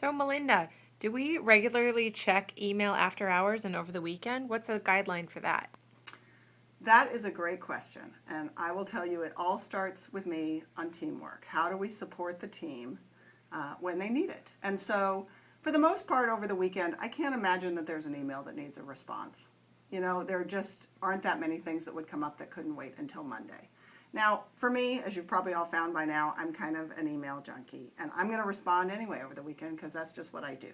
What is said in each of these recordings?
So, Melinda, do we regularly check email after hours and over the weekend? What's a guideline for that? That is a great question. And I will tell you, it all starts with me on teamwork. How do we support the team when they need it? And so, for the most part, over the weekend, I can't imagine that there's an email that needs a response. You know, there just aren't that many things that would come up that couldn't wait until Monday. Now, for me, as you've probably all found by now, I'm kind of an email junkie, and I'm going to respond anyway over the weekend because that's just what I do.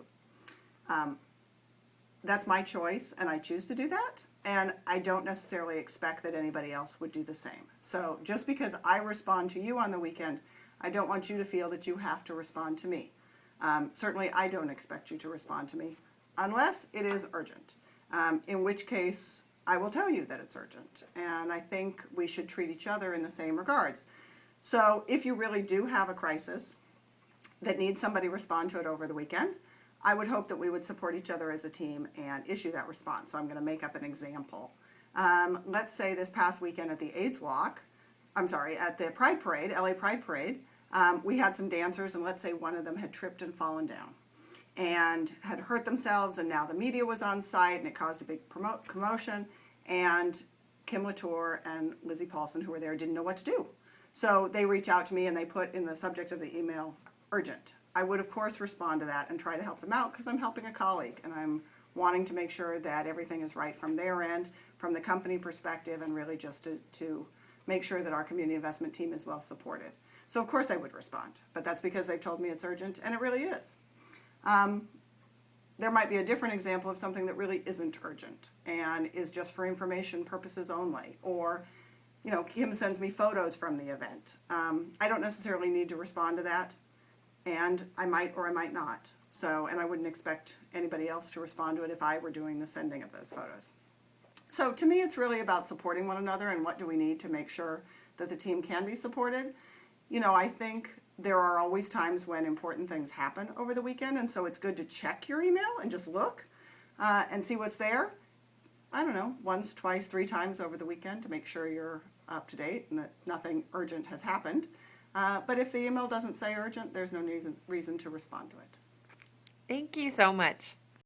That's my choice, and I choose to do that, and I don't necessarily expect that anybody else would do the same. So just because I respond to you on the weekend, I don't want you to feel that you have to respond to me. Certainly, I don't expect you to respond to me unless it is urgent, in which case I will tell you that it's urgent, and I think we should treat each other in the same regards. So if you really do have a crisis that needs somebody to respond to it over the weekend, I would hope that we would support each other as a team and issue that response. So I'm going to make up an example. Let's say this past weekend at the AIDS Walk, at the Pride Parade, LA Pride Parade, we had some dancers, and let's say one of them had tripped and fallen down and had hurt themselves, and now the media was on site, and it caused a big commotion, and Kim Latour and Lizzie Paulson, who were there, didn't know what to do. So they reach out to me, and they put in the subject of the email, urgent. I would, of course, respond to that and try to help them out because I'm helping a colleague, and I'm wanting to make sure that everything is right from their end, from the company perspective, and really just to make sure that our community investment team is well supported. So, of course, I would respond, but that's because they've told me it's urgent, and it really is. There might be a different example of something that really isn't urgent and is just for information purposes only, or Kim sends me photos from the event. I don't necessarily need to respond to that, and I might or I might not. So, and I wouldn't expect anybody else to respond to it if I were doing the sending of those photos. So to me, it's really about supporting one another and what do we need to make sure that the team can be supported. I think there are always times when important things happen over the weekend, and so it's good to check your email and just look and see what's there. I don't know, once, twice, three times over the weekend to make sure you're up to date and that nothing urgent has happened. But if the email doesn't say urgent, there's no reason to respond to it. Thank you so much.